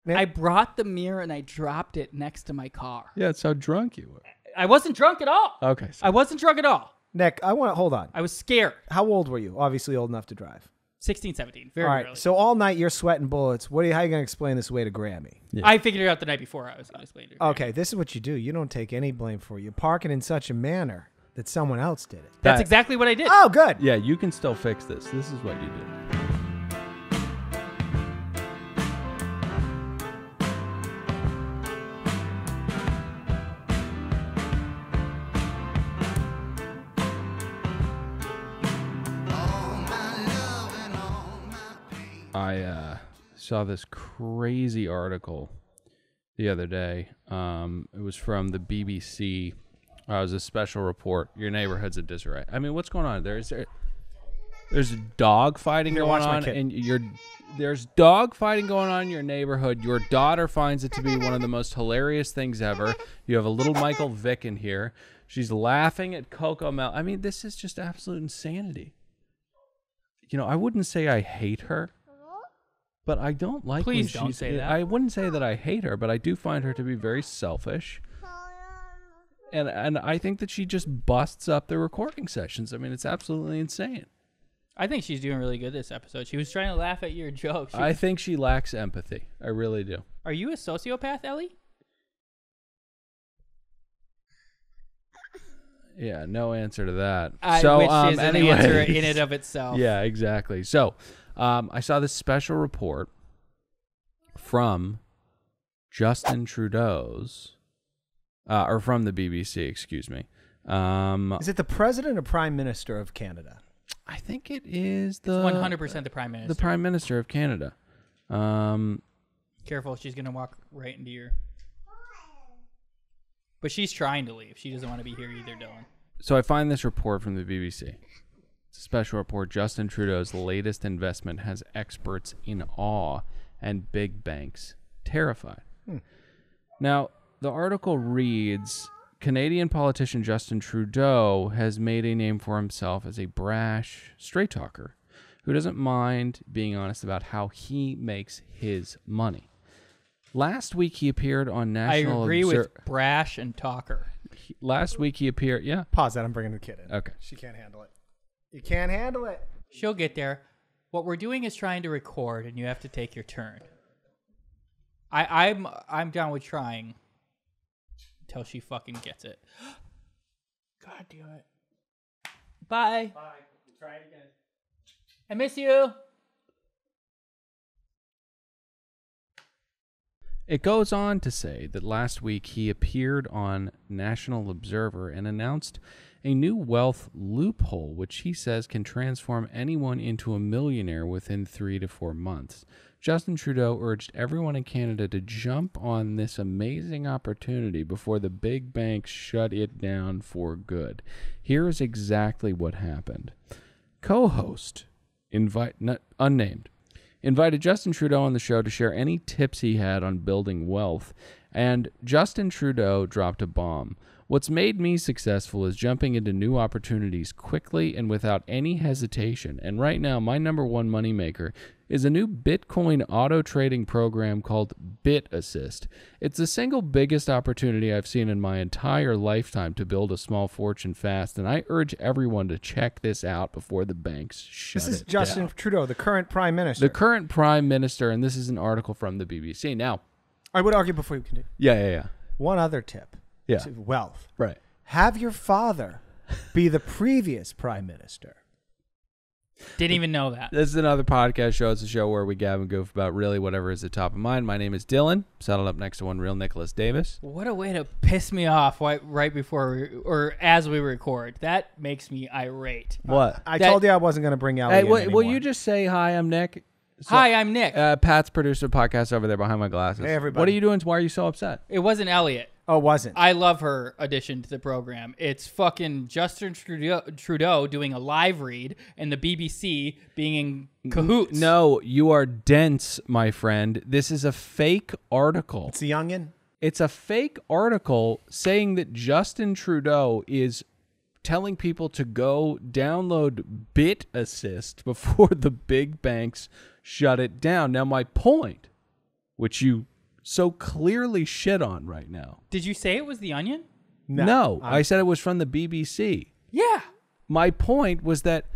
I brought the mirror and I dropped it next to my car. Yeah, it's how drunk you were. I wasn't drunk at all. Okay. I wasn't drunk at all. Nick, I want to hold on. I was scared. How old were you? Obviously old enough to drive. 16, 17. Very all right. early. So all night you're sweating bullets. How are you going to explain this away to Grammy? Yeah. I figured it out the night before I was going to explain it. Okay, this is what you do. You don't take any blame for it. You park it in such a manner that someone else did it. That's exactly what I did. Oh, good. Yeah, you can still fix this. This is what you do. I saw this crazy article the other day. It was from the BBC. It was a special report. Your neighborhood's a disarray. I mean, what's going on? There's dog fighting going on, and there's dog fighting going on in your neighborhood. Your daughter finds it to be one of the most hilarious things ever. You have a little Michael Vick in here. She's laughing at Coco Mel. I mean, this is just absolute insanity. You know, I wouldn't say I hate her. But I don't like Please don't say that. I wouldn't say that I hate her, but I do find her to be very selfish. And I think that she just busts up the recording sessions. I mean, it's absolutely insane. I think she's doing really good this episode. She was trying to laugh at your jokes. I think she lacks empathy. I really do. Are you a sociopath, Ellie? Yeah, no answer to that. Which is an answer in and of itself. Yeah, exactly. So, I saw this special report from Justin Trudeau's, or from the BBC, excuse me. Is it the president or prime minister of Canada? I think it is It's 100% the prime minister. The prime minister of Canada. Careful, she's going to walk right into your... But she's trying to leave. She doesn't want to be here either, Dylan. So I find this report from the BBC. It's a special report. Justin Trudeau's latest investment has experts in awe and big banks terrified. Now, the article reads, Canadian politician Justin Trudeau has made a name for himself as a brash straight talker who doesn't mind being honest about how he makes his money. Last week he appeared on National... I agree with brash and talker. Last week he appeared... Yeah. Pause that. I'm bringing the kid in. Okay. She can't handle it. You can't handle it. She'll get there. What we're doing is trying to record, and you have to take your turn. I'm down with trying until she fucking gets it. God damn it. Bye. Bye. Try it again. I miss you. It goes on to say that last week he appeared on National Observer and announced a new wealth loophole, which he says can transform anyone into a millionaire within 3 to 4 months. Justin Trudeau urged everyone in Canada to jump on this amazing opportunity before the big banks shut it down for good. Here is exactly what happened. Co-host, unnamed, invited Justin Trudeau on the show to share any tips he had on building wealth, and Justin Trudeau dropped a bomb. What's made me successful is jumping into new opportunities quickly and without any hesitation, and right now my number one moneymaker is a new Bitcoin auto trading program called Bit Assist. It's the single biggest opportunity I've seen in my entire lifetime to build a small fortune fast, and I urge everyone to check this out before the banks shut it down. This is Justin Trudeau, the current prime minister. The current prime minister, and this is an article from the BBC. Now, I would argue before you continue. Yeah. One other tip. Yeah. To wealth. Right. Have your father be the previous prime minister. Didn't even know that. This is another podcast show. It's a show where we gab and goof about really whatever is at the top of mind. My name is Dylan. Saddled up next to one real Nicholas Davis. What a way to piss me off right before or as we record. That makes me irate. What? I told you I wasn't going to bring Ellie in will you anymore. just say hi, I'm Nick? Hi, I'm Nick. Pat's producer podcast over there behind my glasses. Hey, everybody. What are you doing? Why are you so upset? It wasn't Elliot. Oh, wasn't. I love her addition to the program. It's fucking Justin Trudeau doing a live read and the BBC being in cahoots. No, you are dense, my friend. This is a fake article. It's a youngin'. It's a fake article saying that Justin Trudeau is telling people to go download Bit Assist before the big banks shut it down. Now, my point, which you so clearly shit on right now? Did you say it was The Onion? No, I said it was from the BBC. Yeah. My point was that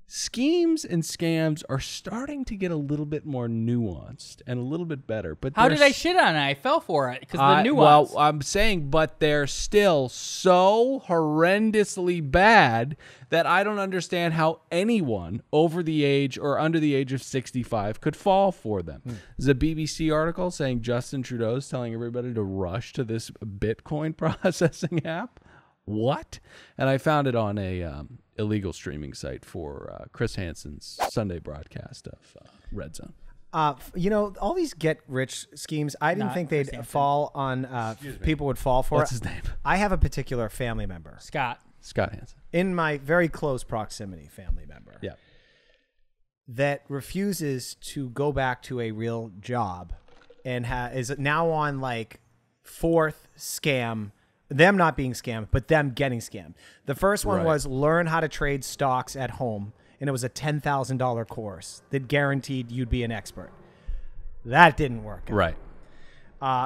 schemes and scams are starting to get a little bit more nuanced and a little bit better. But how did I shit on it? I fell for it because the nuance. Well, I'm saying, but they're still so horrendously bad that I don't understand how anyone over the age or under the age of 65 could fall for them. There's a BBC article saying Justin Trudeau's telling everybody to rush to this Bitcoin processing app. What? And I found it on a illegal streaming site for Chris Hansen's Sunday broadcast of Red Zone. All these get-rich schemes, I didn't think they'd fall on, people would fall for What's it. his name? I have a particular family member. Scott Hansen. In my very close proximity family member. Yeah. That refuses to go back to a real job and is now on like fourth scam. Them not being scammed, but them getting scammed. The first one was learn how to trade stocks at home, and it was a $10,000 course that guaranteed you'd be an expert. That didn't work out. Right.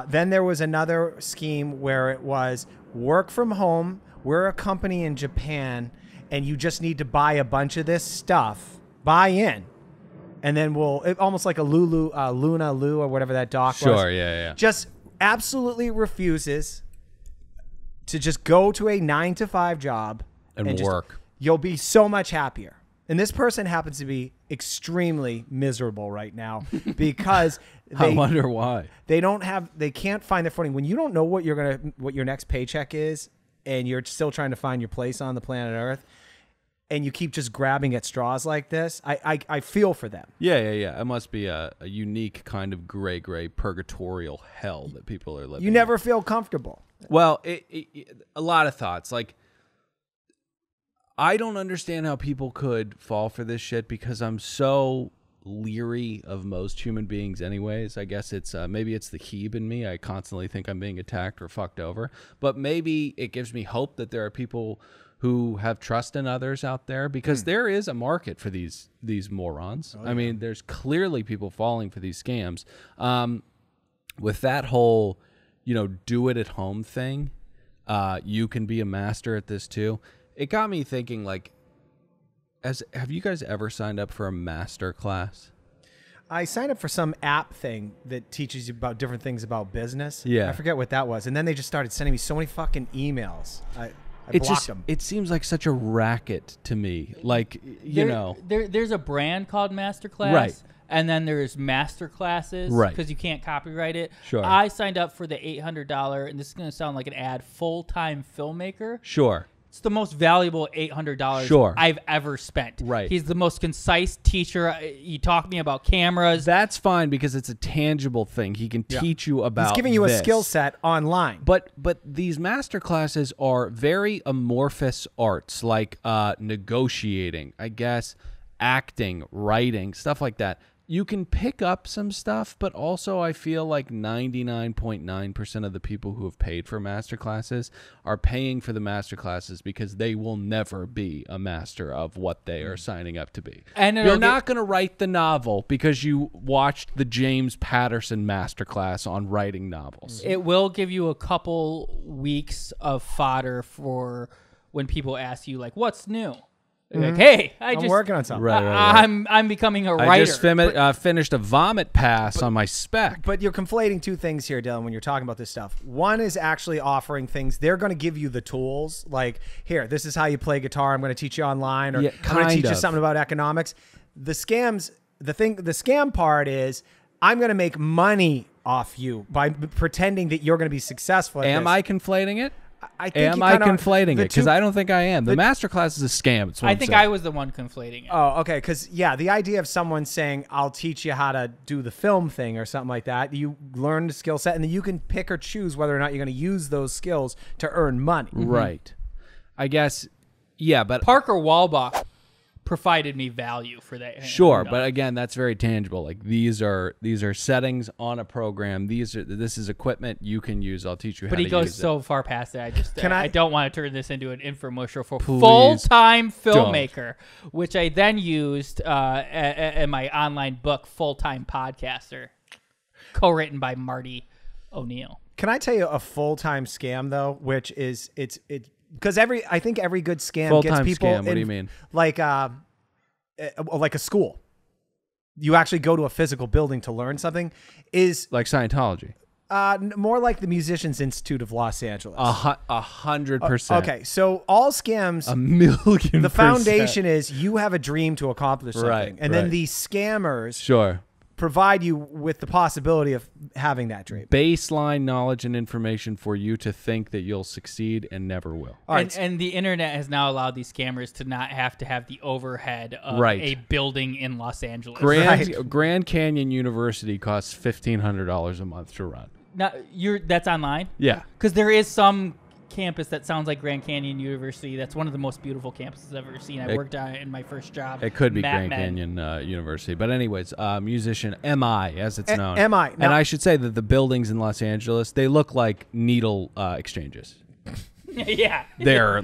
Then there was another scheme where it was work from home. We're a company in Japan, and you just need to buy a bunch of this stuff, buy in, and then almost like a Luna Lu or whatever that doc was. Sure, yeah. Just absolutely refuses to just go to a 9-to-5 job and work. You'll be so much happier. And this person happens to be extremely miserable right now because I wonder why. They can't find their footing. When you don't know what your next paycheck is, and you're still trying to find your place on the planet Earth, and you keep just grabbing at straws like this, I feel for them. Yeah. It must be a unique kind of gray purgatorial hell that people are living. You never feel comfortable. Well, a lot of thoughts. Like, I don't understand how people could fall for this shit because I'm so leery of most human beings anyways. I guess it's maybe it's the Hebe in me. I constantly think I'm being attacked or fucked over. But maybe it gives me hope that there are people who have trust in others out there because there is a market for these morons. I mean, there's clearly people falling for these scams. With that whole do it at home thing. You can be a master at this too. It got me thinking, like, have you guys ever signed up for a Masterclass? I signed up for some app thing that teaches you about different things about business. Yeah. I forget what that was. And then they just started sending me so many fucking emails. I blocked them. It seems like such a racket to me. Like, there's a brand called Masterclass. Right. And then there's master classes, right? Because you can't copyright it. Sure. I signed up for the $800, and this is going to sound like an ad, full-time filmmaker. Sure. It's the most valuable $800 sure. I've ever spent. Right. He's the most concise teacher. You talk to me about cameras. That's fine because it's a tangible thing. He can teach you about. He's giving you a skill set online. But these master classes are very amorphous arts, like negotiating, I guess, acting, writing, stuff like that. You can pick up some stuff, but also I feel like 99.9% of the people who have paid for master classes are paying for the master classes because they will never be a master of what they are signing up to be. And you're not going to write the novel because you watched the James Patterson masterclass on writing novels. It will give you a couple weeks of fodder for when people ask you, like, what's new? Like, hey, I'm working on something. Right. I'm becoming a writer. I just finished a vomit pass on my spec. But you're conflating two things here, Dylan, when you're talking about this stuff. One is actually offering things. They're going to give you the tools. Like, here, this is how you play guitar. I'm going to teach you online. Or I'm going to teach you something about economics. The scam part is I'm going to make money off you by pretending that you're going to be successful at Am this. I conflating it? I think Am I conflating it? Because I don't think I am. The masterclass is a scam. I think I was the one conflating it. Oh, okay. Because, the idea of someone saying, I'll teach you how to do the film thing or something like that, you learn the skill set, and then you can pick or choose whether or not you're going to use those skills to earn money. Right. I guess, yeah, but Parker Walbach provided me value for that. Sure, but again, that's very tangible. Like these are settings on a program. This is equipment you can use. I'll teach you how to use it. But he goes so far past that. I don't want to turn this into an infomercial for Please full-time filmmaker, which I then used in my online book, Full-Time Podcaster. co-written by Marty O'Neill. Can I tell you a full-time scam though, which is it's because I think every good scam Full-time gets people scam, what do you mean? Like a school. You actually go to a physical building to learn something. Is Like Scientology. More like the Musicians Institute of Los Angeles. 100%. Okay, so all scams, 1,000,000%. the foundation is you have a dream to accomplish something, Right, and then right. these scammers Sure. provide you with the possibility of having that dream. Baseline knowledge and information for you to think that you'll succeed and never will. All right, And the internet has now allowed these scammers to not have to have the overhead of Right. a building in Los Angeles. Grand Canyon University costs $1,500 a month to run. Now, that's online? Yeah. Because there is some campus that sounds like Grand Canyon University. That's one of the most beautiful campuses I've ever seen. I worked on it in my first job. It could be Mad Grand Men. Canyon University. But anyways, musician MI, as it's known. MI. And Now- I should say that the buildings in Los Angeles, they look like needle exchanges. Yeah. They're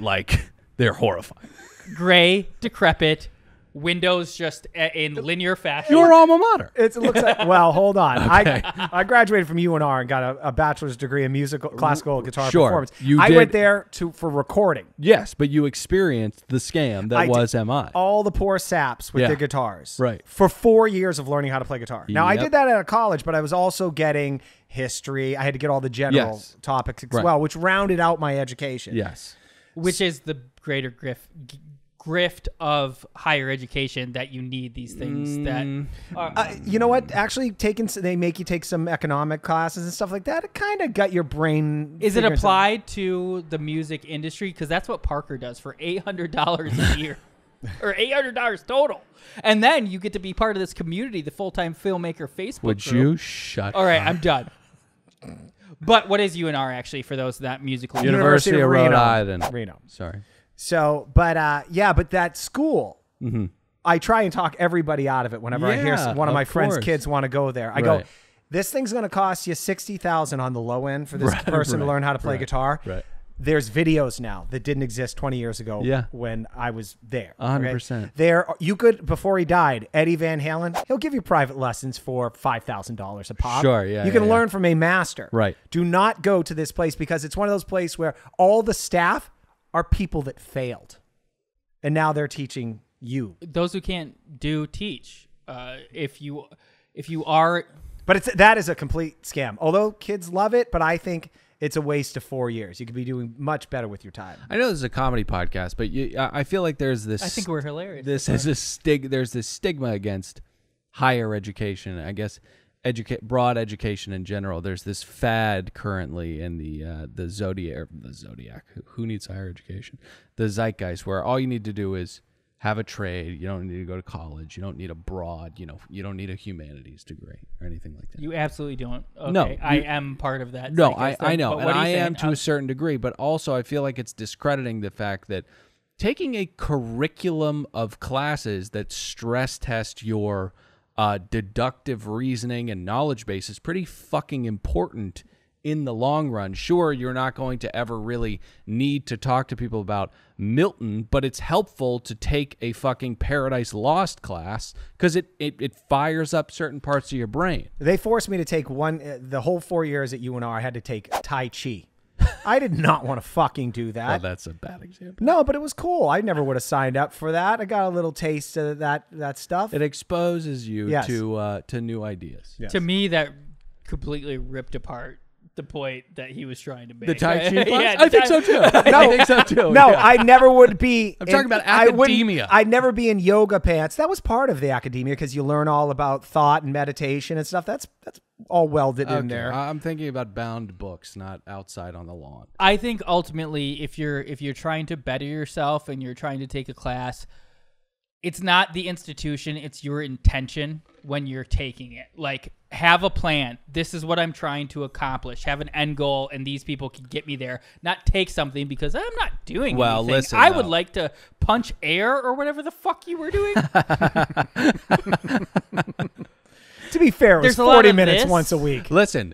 horrifying. Gray, decrepit, windows just in linear fashion. Your alma mater. it looks like. Well, hold on. I graduated from UNR and got a bachelor's degree in classical guitar Sure. performance. You I did- went there for recording. Yes, but you experienced the scam that I was did. MI. All the poor saps with Yeah. their guitars. Right. For 4 years of learning how to play guitar. Now, I Yep. did that at a college, but I was also getting history. I had to get all the general Yes. topics as Right. well, which rounded out my education. Yes. Which is the greater grift of higher education that you need these things that are, You know what? Actually, they make you take some economic classes and stuff like that. It kind of got your brain. is it figuring applied to the music industry? Because that's what Parker does for $800 a year. Or $800 total. And then you get to be part of this community, the full-time filmmaker Facebook Would group. you shut All right, up? I'm done. But what is UNR actually for those that musical? University of Rhode Reno. Island. Reno. Sorry. So, but that school, I try and talk everybody out of it whenever I hear Yeah, one of my of friends' course. kids want to go there. I go, Right. this thing's going to cost you $60,000 on the low end for this Right, person to right, learn how to play right, guitar. right. There's videos now that didn't exist 20 years ago Yeah. when I was there. 100%. You could, before he died, Eddie Van Halen, he'll give you private lessons for $5,000 a pop. Sure, yeah, You can yeah, learn from a master. Right. Do not go to this place because it's one of those places where all the staff are people that failed. And now they're teaching you. Those who can't teach. If you are, But that is a complete scam. Although kids love it, but I think it's a waste of 4 years. You could be doing much better with your time. I know this is a comedy podcast, but I feel like there's this. I think we're hilarious. There's this stigma against higher education. I guess broad education in general. There's this fad currently in the zodiac. Who needs higher education? The zeitgeist, where all you need to do is have a trade. You don't need to go to college. You don't need a broad. You don't need a humanities degree or anything like that. You absolutely don't. Okay. No, I am part of that. No, zeitgeist, I know, but and what are you I am saying? to a certain degree, but also I feel like it's discrediting the fact that taking a curriculum of classes that stress test your deductive reasoning and knowledge base is pretty fucking important in the long run. Sure, you're not going to ever really need to talk to people about Milton, but it's helpful to take a fucking Paradise Lost class because it fires up certain parts of your brain. They forced me to take the whole 4 years at UNR, I had to take Tai Chi. I did not want to fucking do that. Well, that's a bad example. No, but it was cool. I never would have signed up for that. I got a little taste of that stuff. It exposes you Yes. to new ideas. Yes. To me, that completely ripped apart the point that he was trying to make. The Tai Chi class? Yeah, I think so too. I think so too. No, yeah. I never would be. I'm talking about academia. I'd never be in yoga pants. That was part of the academia because you learn all about thought and meditation and stuff. That's all welded in Okay, there. I'm thinking about bound books, not outside on the lawn. I think ultimately, if you're trying to better yourself and you're trying to take a class, it's not the institution, it's your intention when you're taking it. Like, have a plan. This is what I'm trying to accomplish. Have an end goal, and these people can get me there. Not take something because I'm not doing Well, anything. listen, I though. would like to punch air or whatever the fuck you were doing. To be fair, it was There's a lot 40 of minutes this. once a week. Listen,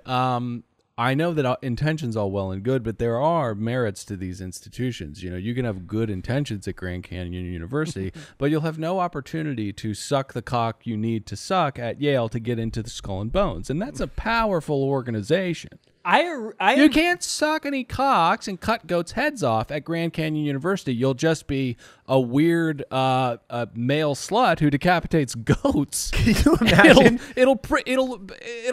I know that intentions all well and good, but there are merits to these institutions. You know, you can have good intentions at Grand Canyon University, but you'll have no opportunity to suck the cock you need to suck at Yale to get into the Skull and Bones, and that's a powerful organization. You can't suck any cocks and cut goats' heads off at Grand Canyon University. You'll just be a weird male slut who decapitates goats. Can you imagine? It'll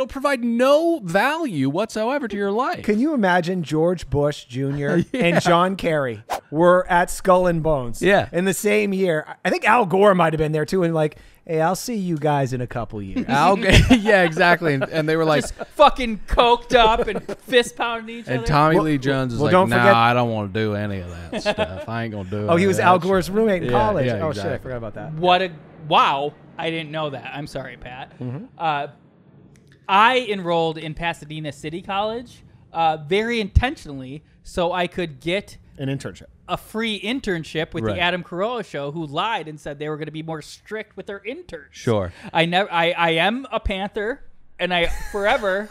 provide no value whatsoever to your life. Can you imagine George Bush Jr. and John Kerry were at Skull and Bones? Yeah. In the same year. I think Al Gore might have been there too, and like, hey, I'll see you guys in a couple years. Yeah, exactly. And they were like, just fucking coked up and fist pounding each other. and Tommy Lee Jones was like, don't forget- I don't want to do any of that stuff. I ain't going to do it. Oh, he was Al Gore's roommate in Yeah, college. yeah, Oh, exactly. shit, I forgot about that. Wow. I didn't know that. I'm sorry, Pat. I enrolled in Pasadena City College very intentionally so I could get An internship. a free internship with Right. the Adam Carolla show, who lied and said they were going to be more strict with their interns. Sure. I am a Panther, and I forever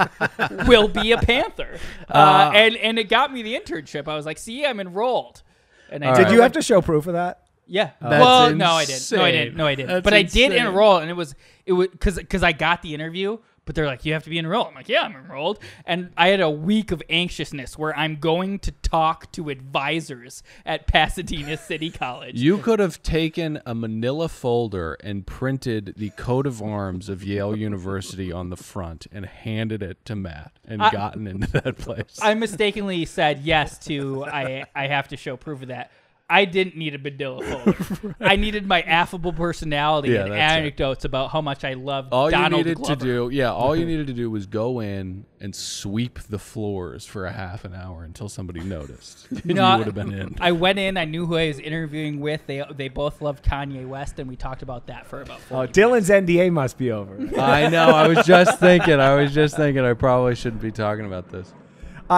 will be a Panther. And it got me the internship. I was like, see, I'm enrolled. And I Did you have to show proof of that? Yeah. That's Well, no, I didn't. insane. No, I didn't. That's But I did insane. enroll, and it was because I got the interview. But they're like, you have to be enrolled. I'm like, yeah, I'm enrolled. And I had a week of anxiousness where I'm going to talk to advisors at Pasadena City College. You could have taken a manila folder and printed the coat of arms of Yale University on the front and handed it to Matt and gotten into that place. I mistakenly said yes to I have to show proof of that. I didn't need a Badilla folder. I needed my affable personality and that's it. anecdotes about how much I loved all Donald you needed Glover. to do, all you needed to do was go in and sweep the floors for a half an hour until somebody noticed. You No, would have been in. I went in. I knew who I was interviewing with. They both loved Kanye West, and we talked about that for about 40 minutes. Dylan's NDA must be over. I know. I was just thinking. I probably shouldn't be talking about this.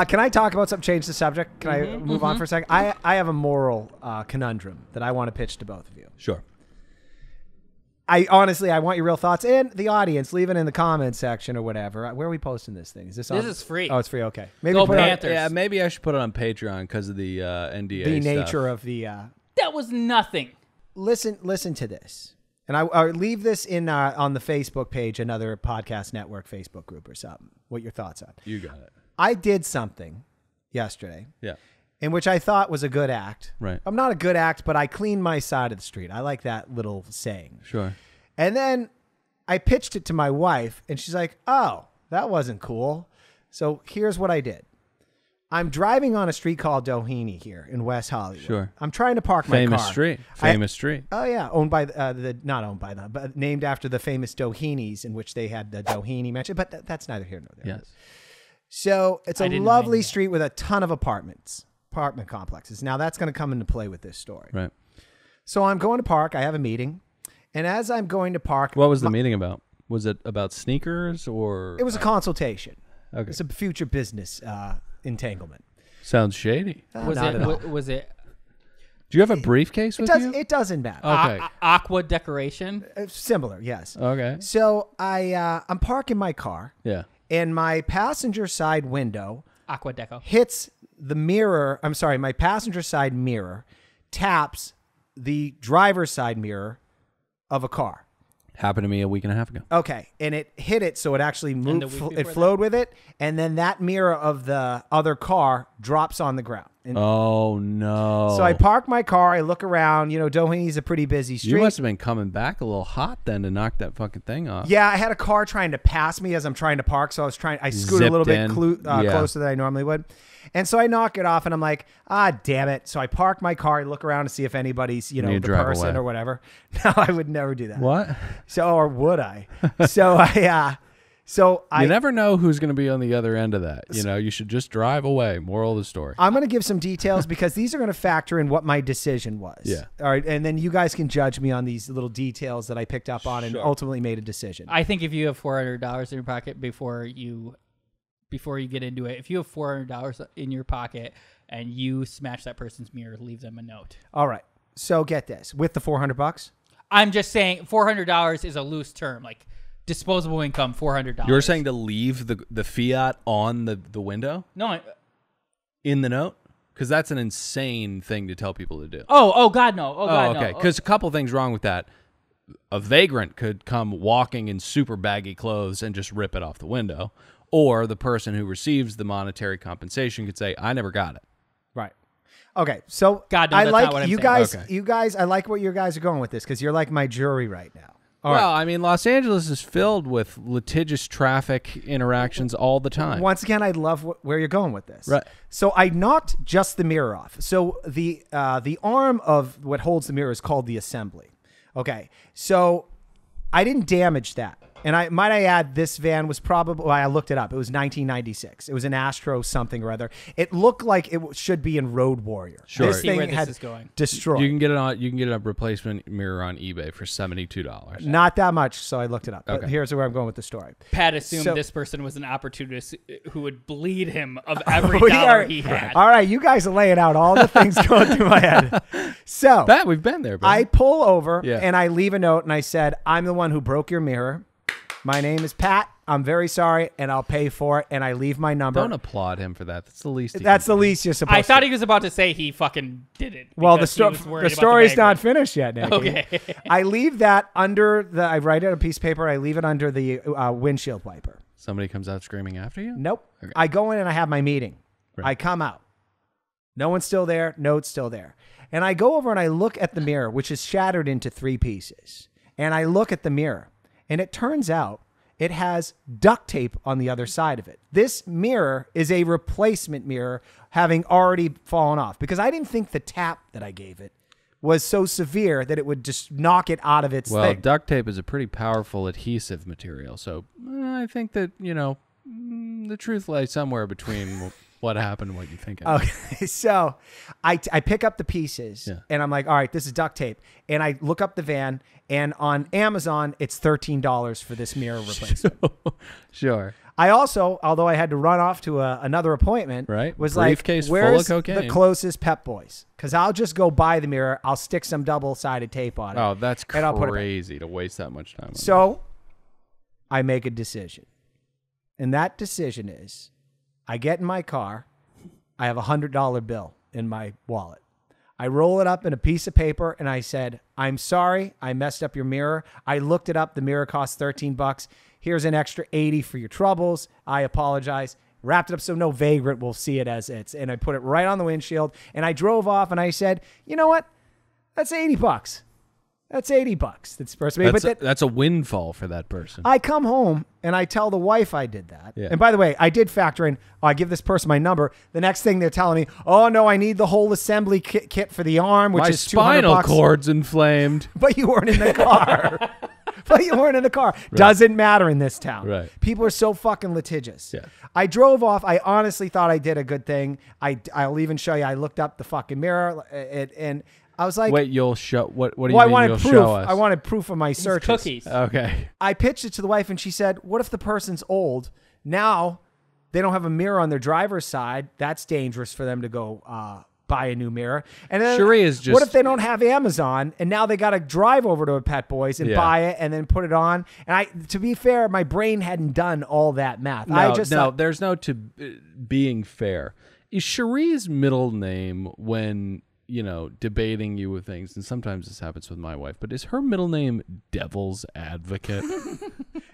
Can I talk about something? Change the subject. Can I move on for a second? I have a moral conundrum that I want to pitch to both of you. Sure. I want your real thoughts and the audience. Leave it in the comments section or whatever. Where are we posting this thing? Is this on? This is free. Oh, it's free. Okay. Maybe Go put it on Panthers. Yeah, maybe I should put it on Patreon because of the NDA the stuff. nature of the. That was nothing. Listen to this, and I'll leave this in on the Facebook page, another podcast network Facebook group or something. What your thoughts are? You got it. I did something yesterday. Yeah. In which I thought was a good act. Right. I'm not a good act, but I cleaned my side of the street. I like that little saying. Sure. And then I pitched it to my wife, and she's like, oh, that wasn't cool. So here's what I did. I'm driving on a street called Doheny here in West Hollywood. Sure. I'm trying to park my car. Famous street. Oh, yeah. Owned by not owned by them, but named after the famous Dohenys in which they had the Doheny mansion. But that's neither here nor there. Yes. So it's a didn't know lovely any of that. street with a ton of apartment complexes. Now that's going to come into play with this story. Right. So I'm going to park. I have a meeting. And as I'm going to park. What was the meeting about? Was it about sneakers or? It was a consultation. Okay. It's a future business entanglement. Sounds shady. Was Not at all. was it Do you have a briefcase with you? It doesn't matter. Okay. aqua decoration? Similar, yes. Okay. So I'm parking my car. Yeah. And my passenger side window Aqua deco. hits the mirror. I'm sorry, my passenger side mirror taps the driver's side mirror of a car. Happened to me a week and a half ago. Okay, and it hit it, so it actually the moved. week It before flowed with it, and then that mirror of the other car drops on the ground. And Oh no! so I park my car. I look around. You know, Doheny's a pretty busy street. You must have been coming back a little hot then to knock that fucking thing off. Yeah, I had a car trying to pass me as I'm trying to park, so I scooted a little bit Zipped in. Yeah. closer than I normally would. And so I knock it off, and I'm like, damn it. So I park my car, I look around to see if anybody's, you the drive person away. or whatever. No, I would never do that. What? So, or would I? So You never know who's going to be on the other end of that. You know, you should just drive away. Moral of the story. I'm going to give some details because these are going to factor in what my decision was. Yeah. All right. And then you guys can judge me on these little details that I picked up on and ultimately made a decision. I think if you have $400 in your pocket before you get into it, if you have $400 in your pocket and you smash that person's mirror, leave them a note. All right. So get this. With the $400? I'm just saying $400 is a loose term. Like disposable income, $400. You're saying to leave the fiat on the window no? in the note? Because that's an insane thing to tell people to do. Oh God, no. Oh God, okay. no. Because a couple things wrong with that. A vagrant could come walking in super baggy clothes and just rip it off the window. Or the person who receives the monetary compensation could say, I never got it. Right. Okay. So God, no, I that's like not what I'm you saying. guys. Okay. You guys, I like what you guys are going with this because you're like my jury right now. Well, I mean, Los Angeles is filled with litigious traffic interactions all the time. Once again, I love where you're going with this. Right. So I knocked just the mirror off. So the arm of what holds the mirror is called the assembly. Okay. So I didn't damage that. And might I add, this van was probably, I looked it up. It was 1996. It was an Astro something or other. It looked like it should be in Road Warrior. Sure. This See thing where this had is going. destroyed. You can get a replacement mirror on eBay for $72. Not that much, so I looked it up. But Okay. here's where I'm going with the story. Pat assumed So- this person was an opportunist who would bleed him of every We dollar are- he had. All right, you guys are laying out all the things going through my head. So Pat, we've been there, buddy. I pull over Yeah. and I leave a note and I said, I'm the one who broke your mirror. My name is Pat. I'm very sorry, and I'll pay for it. And I leave my number. Don't applaud him for that. That's the least. That's the least you're supposed I thought to. he was about to say he fucking did it. Well, because he was worried the about story's bag not rent. finished yet, Nick. Okay. I leave that under I write it on a piece of paper. I leave it under the windshield wiper. Somebody comes out screaming after you. Nope. Okay. I go in and I have my meeting. Right. I come out. No one's still there. Note's still there. And I go over and I look at the mirror, which is shattered into 3 pieces. And I look at the mirror, and it turns out it has duct tape on the other side of it. This mirror is a replacement mirror, having already fallen off, because I didn't think the tap that I gave it was so severe that it would just knock it out of its Well, thing. duct tape is a pretty powerful adhesive material, so I think that the truth lies somewhere between what happened and what you think happened. Okay, so I pick up the pieces, Yeah. and I'm like, all right, this is duct tape. And I look up the van, and on Amazon, it's $13 for this mirror replacement. Sure. I also, although I had to run off to another appointment, Right. was Briefcase like, full of where's cocaine." the closest Pep Boys? Because I'll just go buy the mirror. I'll stick some double-sided tape on it. Oh, that's And I'll put it back. crazy to waste that much time on that. So I make a decision. And that decision is I get in my car. I have a $100 bill in my wallet. I roll it up in a piece of paper and I said, I'm sorry, I messed up your mirror. I looked it up. The mirror costs $13. Here's an extra $80 for your troubles. I apologize. Wrapped it up so no vagrant will see it as it's. And I put it right on the windshield. And I drove off and I said, you know what? That's $80. That's $80. That's supposed to be. That's, But that's a windfall for that person. I come home and I tell the wife I did that. Yeah. And by the way, I did factor in, I give this person my number. The next thing they're telling me, oh no, I need the whole assembly kit for the arm, which My is spinal $200. cord's inflamed. But you weren't in the car. But you weren't in the car. Doesn't matter in this town. Right. People are so fucking litigious. Yeah. I drove off. I honestly thought I did a good thing. I'll even show you. I looked up the fucking mirror and I was like, Wait, you'll show what? What do you well, I mean wanted you'll proof. show us? I wanted proof of my These searches. cookies. Okay. I pitched it to the wife and she said, what if the person's old? Now they don't have a mirror on their driver's side. That's dangerous for them to go buy a new mirror. And then Cherie is just- what if they don't have Amazon and now they got to drive over to a Pet Boys and Yeah. buy it and then put it on? And to be fair, my brain hadn't done all that math. There's no being fair. Is Cherie's middle name when debating you with things, and sometimes this happens with my wife, but is her middle name Devil's Advocate?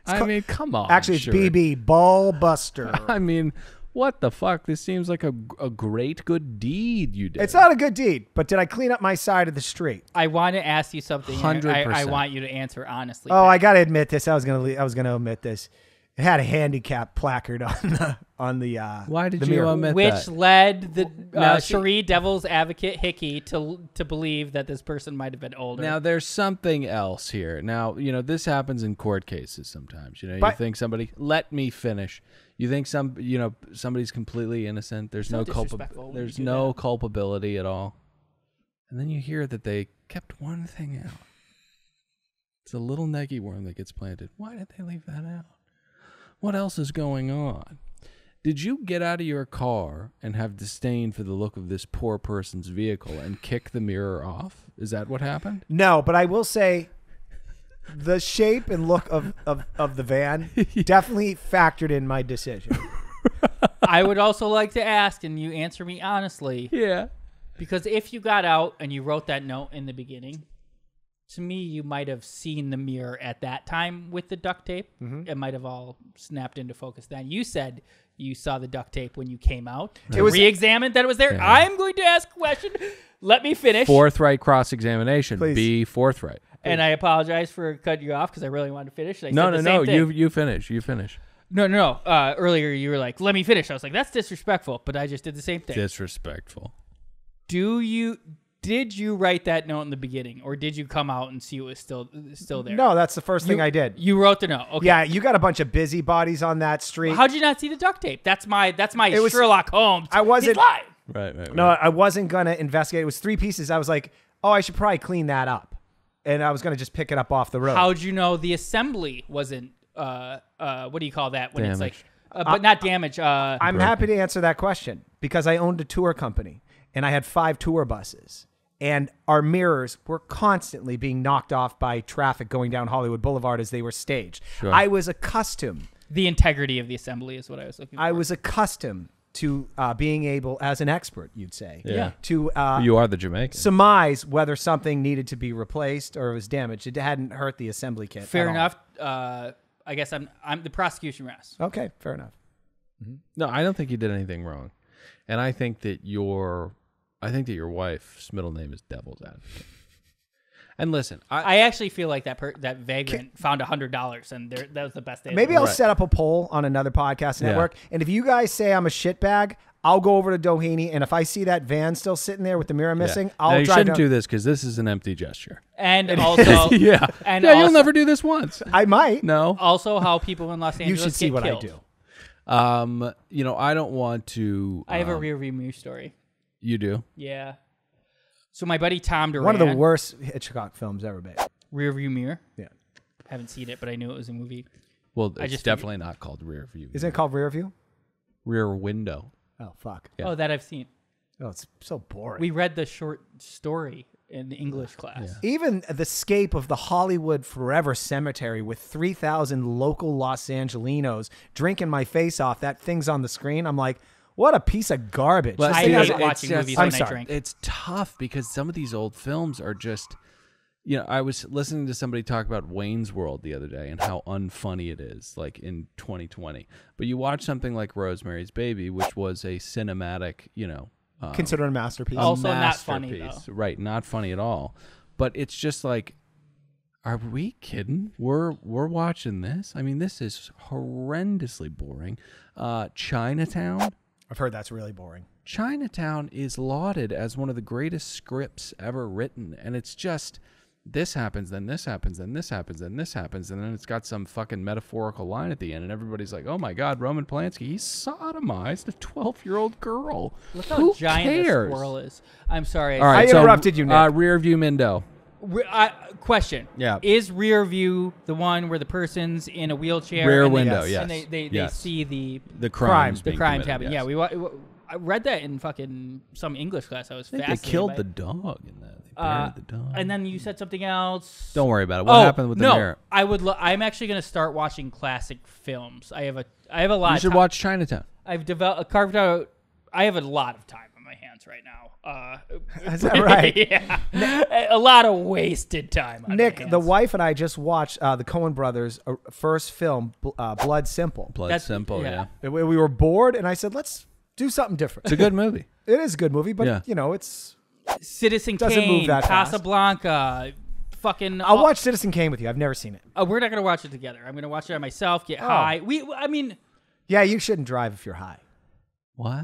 I mean, come on. Actually, it's Cherie. BB, Ball Buster. I mean, what the fuck? This seems like a great good deed you did. It's not a good deed, but did I clean up my side of the street? I want to ask you something. here. 100%. I want you to answer honestly. Oh, Pat. I got to admit this. I was gonna omit this. It had a handicap placard on the. Why did the you mirror. omit Which that? led the Now, see- Cherie Devil's Advocate Hickey to believe that this person might have been older. Now, there's something else here. Now, this happens in court cases sometimes. You But- think somebody, let me finish. You think somebody's completely innocent. There's So no disrespectful when there's you do no that. culpability at all. And then you hear that they kept one thing out. It's a little neggy worm that gets planted. Why did they leave that out? What else is going on? Did you get out of your car and have disdain for the look of this poor person's vehicle and kick the mirror off? Is that what happened? No, but I will say, the shape and look of the van definitely factored in my decision. I would also like to ask, and you answer me honestly. Yeah. Because if you got out and you wrote that note in the beginning, to me, you might have seen the mirror at that time with the duct tape. It might have all snapped into focus then. You said you saw the duct tape when you came out. It was re-examined that it was there. Yeah. I'm going to ask a question. Let me finish. Forthright cross-examation. Please. Be forthright. And I apologize for cutting you off because I really wanted to finish. And I No. said the same thing. You finich. You finish. No. Earlier you were like, "Let me finish." I was like, "That's disrespectful," but I just did the same thing. Disrespectful. Did you write that note in the beginning, or did you come out and see it was still there? No, that's the first thing I did. You wrote the note. Okay. Yeah, you got a bunch of busybodies on that street. How'd you not see the duct tape? That's my was- Sherlock Holmes. I wasn't- He's lying. Right. No, I wasn't gonna investigate. It was 3 pieces. I was like, oh, I should probably clean that up, and I was gonna just pick it up off the road. How'd you know the assembly wasn't? What do you call that when it's like? Damaged. But not damage. I'm happy to answer that question because I owned a tour company and I had 5 tour buses. And our mirrors were constantly being knocked off by traffic going down Hollywood Boulevard as they were staged. Sure. I was accustomed. the integrity of the assembly is what I was looking for. I was accustomed to being able, as an expert, you'd say, Yeah. to You are the Jamaican. surmise whether something needed to be replaced or was damaged. It hadn't hurt the assembly kit. Fair at all. enough. I guess I'm the prosecution rests. Okay, fair enough. No, I don't think you did anything wrong, and I think that your wife's middle name is Devil's Advocate. And listen, I actually feel like that vagrant found $100, and that was the best day. Maybe I'll Right. set up a poll on another podcast network, and if you guys say I'm a shitbag, I'll go over to Doheny, and if I see that van still sitting there with the mirror missing, now, I'll you drive shouldn't down. do this because this is an empty gesture. And also, Yeah, and yeah, you'll also- never do this once. I might. No. also how people in Los You Angeles should see get what killed. I do. I don't want to. I have a rear view mirror story. You do. Yeah. So my buddy Tom Duran. One of the worst Hitchcock films ever made. Rear view mirror. Yeah. Haven't seen it, but I knew it was a movie. Well, I it's just definitely not called Rear View. Isn't it called Rear View? Rear Window. Oh, fuck. Yeah. Oh, that I've seen. Oh, it's so boring. We read the short story in the English class. Even the scape of the Hollywood Forever Cemetery with 3,000 local Los Angelinos drinking my face off, that thing's on the screen. I'm like, what a piece of garbage. Well, I see, hate it's watching just- movies I'm when I sorry. drink. It's tough because some of these old films are just, I was listening to somebody talk about Wayne's World the other day and how unfunny it is, like in 2020. But you watch something like Rosemary's Baby, which was a cinematic, Considered a masterpiece. a Also not funny, masterpiece. Right, not funny at all. But it's just like, are we kidding? We're watching this. I mean, this is horrendously boring. Chinatown. I've heard that's really boring. Chinatown is lauded as one of the greatest scripts ever written, and it's just this happens, then this happens, then this happens, then this happens, and then it's got some fucking metaphorical line at the end, and everybody's like, "Oh my God, Roman Polanski, he sodomized a 12-year-old girl." Look how Who giant cares? the squirrel is. I'm sorry. All right, I interrupted you, Nick. Rear View Mindo. Question. Yeah. Is rear view the one where the person's in a wheelchair? Rear and window, yes. yes. And they Yes. see the crimes being crimes committed, happen. yes. Yeah, I read that in fucking some English class. I was I think fascinated. they killed by the it. dog in that. They buried the dog. And then you said something else. Don't worry about it. What happened with the no, mirror? I would. I'm actually going to start watching classic films. I have a lot. You of should time. watch Chinatown. I've carved out. I have a lot of time on my hands right now. Is that right? Yeah, a lot of wasted time. On my Nick, hands. the wife and I just watched the Coen brothers' first film, Blood Simple. Blood That's- Simple, yeah. yeah. We were bored, and I said, let's do something different. It's a good movie. It is a good movie, but, Yeah. it's... Citizen Doesn't Kane, move that fast. Casablanca, fucking. I'll watch Citizen Kane with you. I've never seen it. We're not gonna watch it together. I'm gonna watch it on myself. Get Oh. high. I mean, Yeah, you shouldn't drive if you're high. What?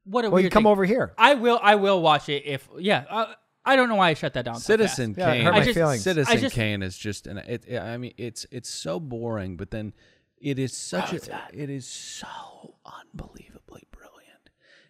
what a Well, you weird come thing. over here. I will watch it if. Yeah. I don't know why I shut that down. so Citizen fast. Yeah, it Kane. hurt my I just- feelings. Citizen I just- Kane is just it's so boring, but then it is such it is so unbelievably brilliant.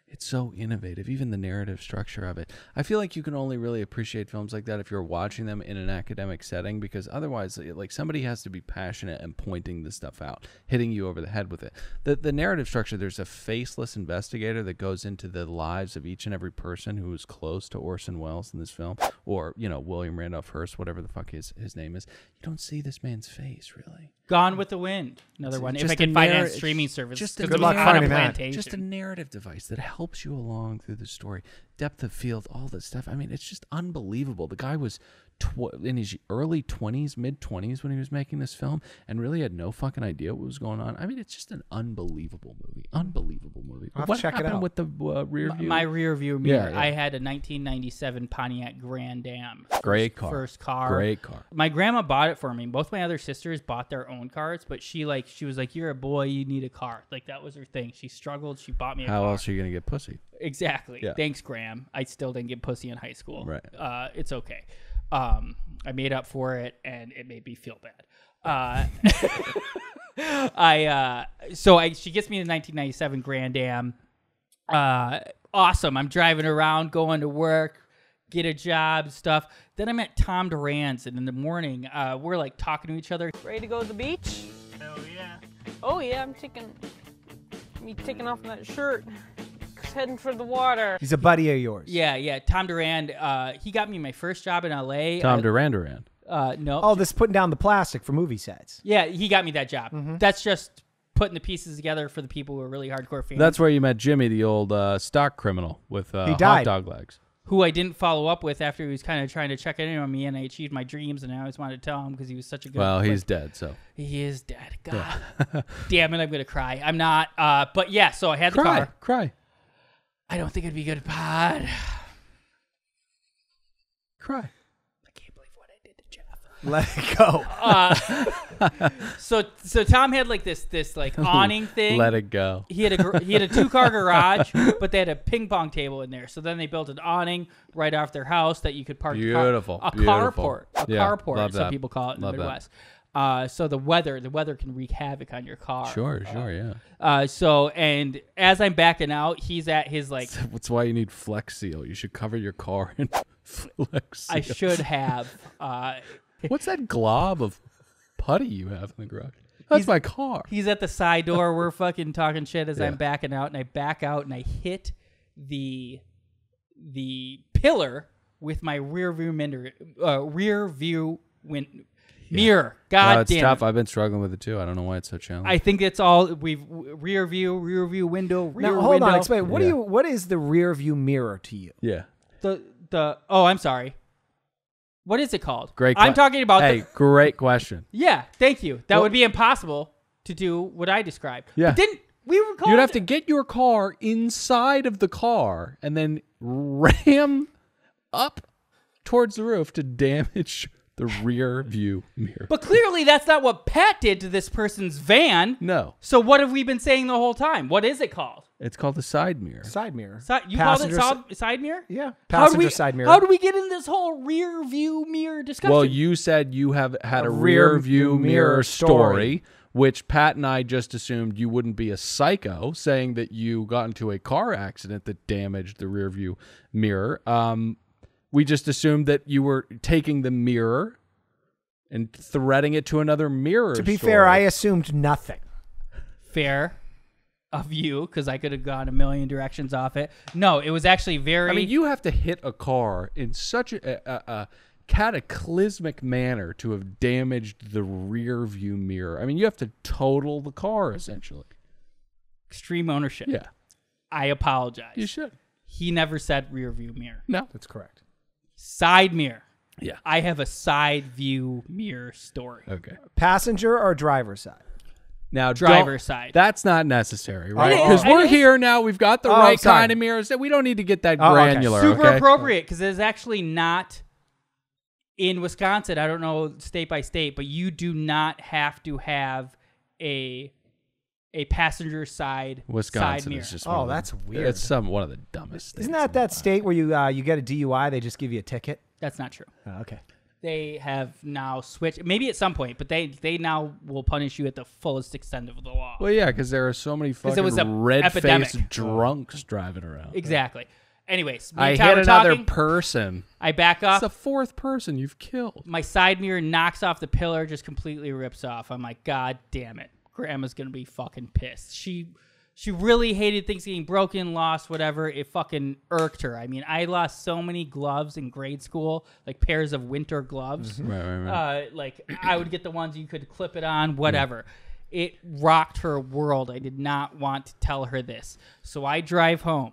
It's so innovative, even the narrative structure of it. I feel like you can only really appreciate films like that if you're watching them in an academic setting, because otherwise, like, somebody has to be passionate and pointing this stuff out, hitting you over the head with it. The narrative structure, there's a faceless investigator that goes into the lives of each and every person who is close to Orson Welles in this film, or, you know, William Randolph Hearst, whatever the fuck his name is. You don't see this man's face, really. Gone with the Wind, another one. If just I can a find it on narr- streaming service. just a Because it good luck was on finding a that. plantation. Just a narrative device that helps you along through the story. Depth of field, all this stuff. I mean, it's just unbelievable. The guy was in his early 20s, mid-20s when he was making this film, and really had no fucking idea what was going on. I mean, it's just an unbelievable movie. Unbelievable movie. I'll have What to check it happened out. with the rear view? My rear view mirror. Yeah. I had a 1997 Pontiac Grand Am. Great car. First car. Great car. My grandma bought it for me. Both my other sisters bought their own cars, but she was like, "You're a boy, you need a car." Like, that was her thing. She struggled. She bought me a car. How else are you going to get pussy? Exactly. Yeah. Thanks, Graham. I still didn't get pussy in high school. Right. It's okay. I made up for it, and it made me feel bad. She gets me the 1997 Grand Am. Awesome. I'm driving around, going to work, get a job and stuff. Then I'm at Tom Duran's, and in the morning, we're like talking to each other. Ready to go to the beach? Hell yeah. Oh yeah, I'm taking off that shirt. Just heading for the water. He's a buddy of yours. Yeah. Tom Duran, he got me my first job in LA. Tom Duran. No. Oh, this putting down the plastic for movie sets. Yeah, he got me that job. That's just putting the pieces together for the people who are really hardcore fans. That's where you met Jimmy, the old stock criminal with hot died. dog legs. who I didn't follow up with after he was kind of trying to check in on me, and I achieved my dreams, and I always wanted to tell him because he was such a good. Well, he's dead, so. He is dead. God damn it, I'm gonna cry. I'm not. But yeah, so I had the car. Cry. I don't think it'd be good pod. Cry. I can't believe what I did to Jeff. Let it go. So Tom had like this like awning thing. Let it go. He had a 2-car garage, but they had a ping pong table in there. So then they built an awning right off their house that you could park Beautiful. a Beautiful. carport. Yeah, Carport, love some that. people call it in Love the that. Midwest. So the weather can wreak havoc on your car. Sure, yeah. So and as I'm backing out, he's at his like. That's why you need Flex Seal. You should cover your car in Flex Seal. I should have. What's that glob of putty you have in the garage? That's my car. He's at the side door. We're fucking talking shit as Yeah. I'm backing out, and I back out and I hit the pillar with my rear view mirror. Mirror. God It's damn tough. it. I've been struggling with it too. I don't know why it's so challenging. I think it's all we've rear view window, rear Now hold window. on, explain. Yeah. What is the rear view mirror to you? yeah. I'm sorry. What is it called? Great. I'm talking about great question. Yeah, thank you. That would be impossible to do what I described. Yeah. But didn't we were called You'd have to get your car inside of the car and then ram up towards the roof to damage the rear view mirror. But clearly that's not what Pat did to this person's van. No, So what have we been saying the whole time? What is it called? it's called the side mirror. Side mirror. You called it Passenger side mirror? Yeah. How do Passenger we, side mirror. How do we get in this whole rear view mirror discussion? Well, you said you have had a rear rear view mirror mirror story, which Pat and I just assumed you wouldn't be a psycho, saying that you got into a car accident that damaged the rear view mirror. We just assumed that you were taking the mirror and threading it to another mirror. To be story. fair, I assumed nothing. Fair of you, because I could have gone a million directions off it. No, it was actually very... I mean, you have to hit a car in such a cataclysmic manner to have damaged the rear view mirror. I mean, you have to total the car, essentially. extreme ownership. Yeah. I apologize. You should. He never said rear view mirror. No. That's correct. Side mirror. Yeah. I have a side view mirror story. Okay. Passenger or driver side? Now, Driver's side. That's not necessary, right? It is. Because It we're is. here now. We've got the Oh, right sorry. kind of mirrors. That we don't need to get that Oh, okay. granular. Super okay? appropriate, because it is actually not in Wisconsin. I don't know state by state, but you do not have to have a passenger side Wisconsin side mirror. is just. Oh, one of the- that's weird. It's one of the dumbest. Isn't states in that the state where you get a DUI, they just give you a ticket? That's not true. Oh, okay. They have now switched, maybe at some point, but they now will punish you at the fullest extent of the law. Well, yeah, because there are so many fucking it was a red-faced epidemic. drunks driving around. Exactly. Anyways, me I and Ty hit were another talking. person. I back It's up. the fourth person you've killed. My side mirror knocks off the pillar, just completely rips off. I'm like, God damn it. Grandma's going to be fucking pissed. She really hated things getting broken, lost, whatever. It fucking irked her. I mean, I lost so many gloves in grade school, like pairs of winter gloves. Right. Like, I would get the ones you could clip it on, whatever. It rocked her world. I did not want to tell her this. So I drive home.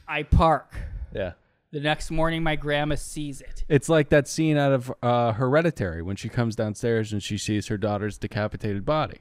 I park. Yeah. The next morning, my grandma sees it. It's like that scene out of Hereditary when she comes downstairs and she sees her daughter's decapitated body.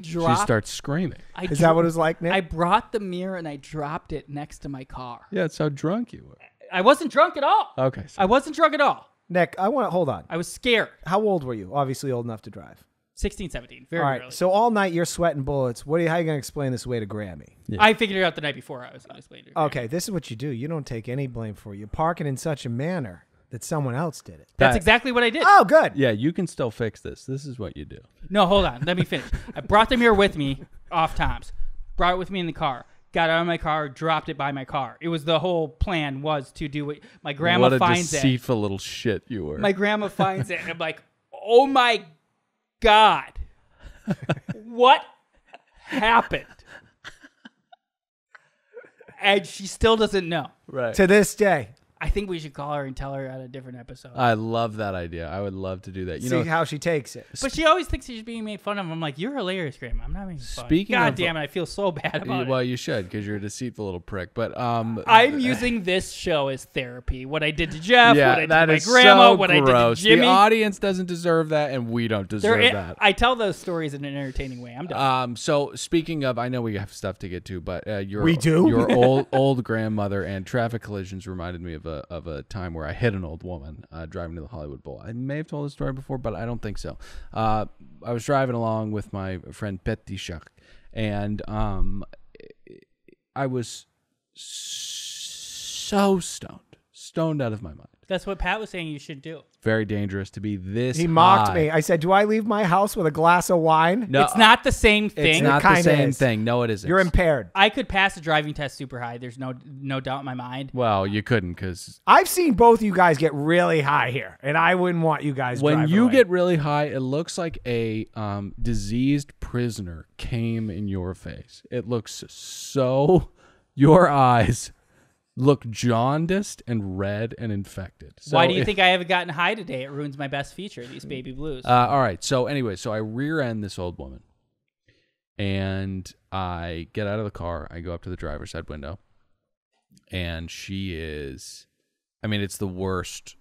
She starts screaming. Is that what it was like, Nick? I brought the mirror and I dropped it next to my car. Yeah, it's how drunk you were. I wasn't drunk at all. Okay. I wasn't drunk at all. Nick, I want to hold on. I was scared. How old were you? Obviously old enough to drive. 16, 17. Very All right. early. So all night you're sweating bullets. How are you going to explain this away to Grammy? Yeah. I figured it out the night before I was going to explain it. Okay, this is what you do. You don't take any blame for it. You park it in such a manner that someone else did it. That's exactly what I did. Oh, good. Yeah, you can still fix this. This is what you do. No, hold on. Let me finish. I brought the mirror with me off times. Brought it with me in the car. Got out of my car, dropped it by my car. It was the whole plan was to do what my grandma what a finds deceitful little shit you were. My grandma finds it, and I'm like, oh my God. What happened? And she still doesn't know. Right. To this day. I think we should call her and tell her at a different episode. I love that idea. I would love to do that. You See know how she takes it. But she always thinks she's being made fun of. I'm like, you're hilarious, Grandma. I'm not making fun. Speaking God of- damn it, I feel so bad about well, it. you should because you're a deceitful little prick. But I'm using this show as therapy. What I did to Jeff, yeah, what I did that to my is grandma, so what I gross. did to Jimmy. The audience doesn't deserve that, and we don't deserve that. I tell those stories in an entertaining way. I'm done. So speaking of, I know we have stuff to get to, but We do? Your old grandmother and traffic collisions reminded me of a time where I hit an old woman driving to the Hollywood Bowl. I may have told this story before, but I don't think so. I was driving along with my friend Hitchcock, and I was so stoned out of my mind. That's what Pat was saying you should do. Very dangerous to be this He mocked high. me. I said, do I leave my house with a glass of wine? No, It's not the same thing. It's not the kinda same is. thing. No, it isn't. You're impaired. I could pass a driving test super high. There's no doubt in my mind. Well, you couldn't because I've seen both you guys get really high here, and I wouldn't want you guys when driving you away. get really high, it looks like a diseased prisoner came in your face. It looks so. Your eyes look jaundiced and red and infected. So Why do you think I haven't gotten high today? It ruins my best feature, these baby blues. All right. So anyway, I rear end this old woman, and I get out of the car. I go up to the driver's side window, and she is. I mean, it's the worst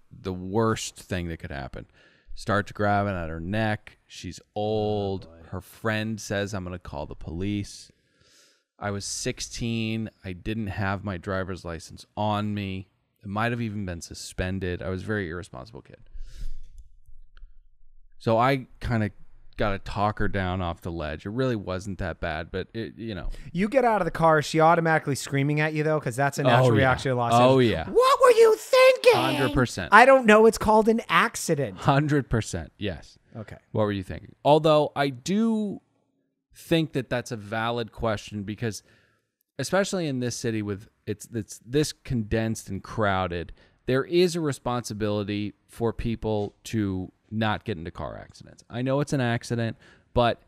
thing that could happen. Starts grabbing at her neck. She's old. Her friend says, "I'm going to call the police." I was 16. I didn't have my driver's license on me. It might have even been suspended. I was a very irresponsible kid. So I kind of got to talk her down off the ledge. It really wasn't that bad, but You get out of the car, is she automatically screaming at you, though? Because that's a natural reaction to Los Angeles. Oh, yeah. What were you thinking? 100%. I don't know. It's called an accident. 100%. Yes. Okay. What were you thinking? Although I do think that that's a valid question because especially in this city with it's this condensed and crowded, there is a responsibility for people to not get into car accidents. I know it's an accident, but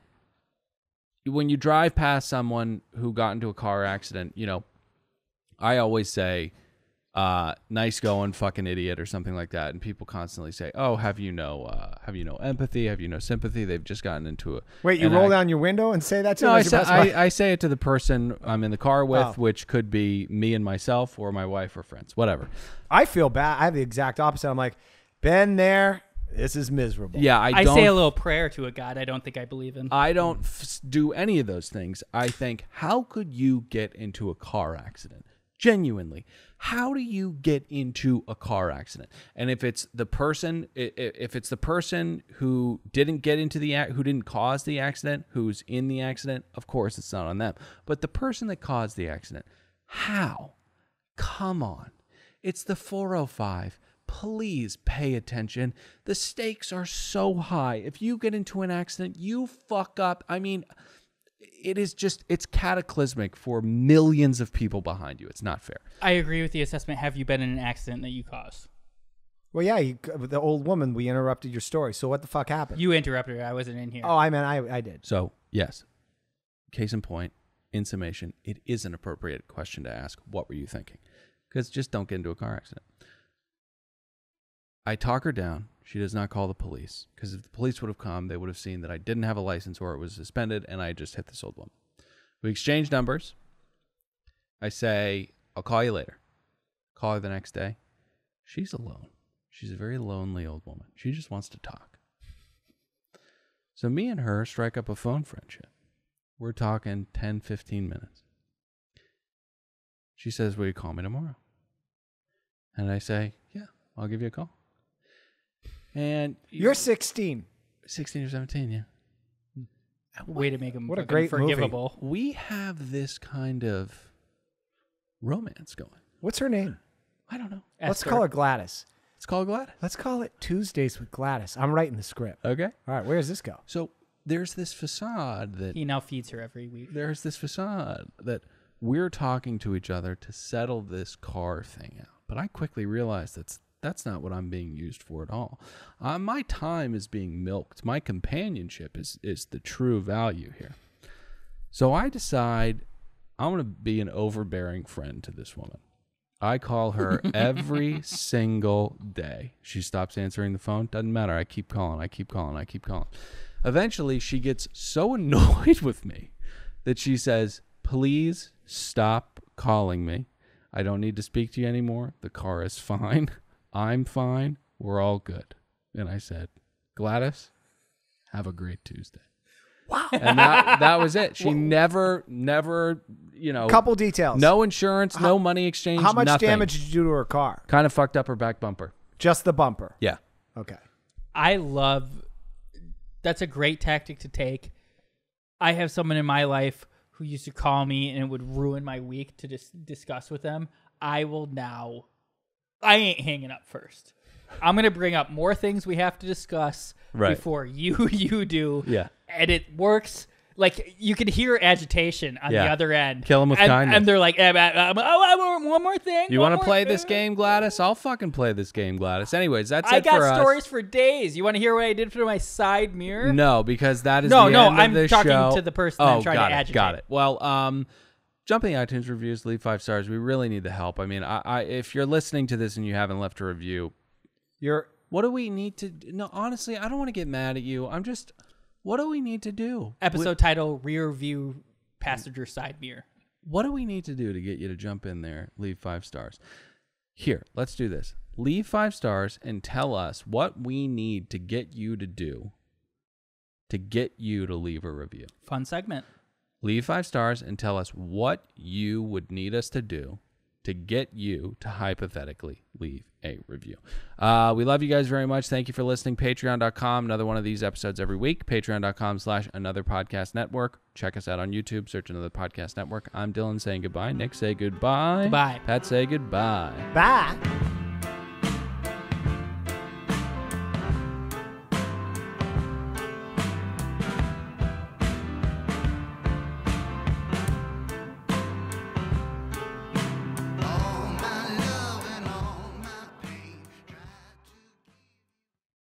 when you drive past someone who got into a car accident, I always say, nice going, fucking idiot, or something like that. And people constantly say, oh, have you no empathy? Have you no sympathy? They've just gotten into a... Wait, you roll down your window and say that to No, them? I as your best friend? say it to the person I'm in the car with, Oh. which could be me and myself or my wife or friends, whatever. I feel bad. I have the exact opposite. I'm like, been there. This is miserable. Yeah, I say a little prayer to a God I don't think I believe in. I don't do any of those things. I think, how could you get into a car accident? Genuinely, how do you get into a car accident? And if it's the person, who didn't get into who didn't cause the accident, who's in the accident, of course it's not on them. But the person that caused the accident, how? Come on, it's the 405. please pay attention. The stakes are so high. If you get into an accident, you fuck up. I mean, it's cataclysmic for millions of people behind you. It's not fair. I agree with the assessment. Have you been in an accident that you caused? Well, yeah, the old woman, we interrupted your story. So what the fuck happened? You interrupted her. I wasn't in here. Oh, I mean, I did. So, yes. Case in point, in summation, it is an appropriate question to ask. What were you thinking? Because just don't get into a car accident. I talk her down. She does not call the police. Because if the police would have come, they would have seen that I didn't have a license or it was suspended, and I just hit this old woman. We exchange numbers. I say, I'll call you later. Call her the next day. She's alone. She's a very lonely old woman. She just wants to talk. So me and her strike up a phone friendship. We're talking 10, 15 minutes. She says, will you call me tomorrow? And I say, yeah, I'll give you a call. And You're 16. 16 or 17, yeah. Way to make him What a great forgivable. We have this kind of romance going. What's her name? I don't know. Let's Esther. call her Gladys. It's called Gladys. Let's call it Tuesdays with Gladys. I'm writing the script. Okay. All right, where does this go? So there's this facade that He now feeds her every week. that we're talking to each other to settle this car thing out. But I quickly realized that's not what I'm being used for at all. My time is being milked. My companionship is the true value here. So I decide I'm going to be an overbearing friend to this woman. I call her every single day. She stops answering the phone. Doesn't matter. I keep calling. Eventually, she gets so annoyed with me that she says, please stop calling me. I don't need to speak to you anymore. The car is fine. I'm fine. We're all good. And I said, Gladys, have a great Tuesday. Wow. And that was it. She never, Couple details. no insurance, no money exchange, How much nothing. damage did you do to her car? Kind of fucked up her back bumper. Just the bumper. Yeah. Okay. That's a great tactic to take. I have someone in my life who used to call me and it would ruin my week to discuss with them. I ain't hanging up first. I'm going to bring up more things we have to discuss before you do. Yeah. And it works. Like, you can hear agitation on the other end. Kill 'em with kindness. And they're like, one more thing. You want to play this game, Gladys? I'll fucking play this game, Gladys. Anyways, that's I it for us. got stories for days. You want to hear what I did for my side mirror? No, because that is No, the no, end I'm of the talking show. to the person I'm trying to agitate. Got it. Well, jump in the iTunes reviews, leave 5 stars. We really need the help. I mean, if you're listening to this and you haven't left a review, what do we need to do? No, honestly, I don't want to get mad at you. What do we need to do? Episode title, Rear View Passenger Side Mirror. What do we need to do to get you to jump in there, leave 5 stars? Here, let's do this. Leave 5 stars and tell us what we need to get you to do to get you to leave a review. Fun segment. Leave 5 stars and tell us what you would need us to do to get you to hypothetically leave a review. We love you guys very much. Thank you for listening. Patreon.com. Another one of these episodes every week. Patreon.com/Another Podcast Network. Check us out on YouTube. Search Another Podcast Network. I'm Dylan saying goodbye. Nick, say goodbye. Goodbye. Pat, say goodbye. Bye.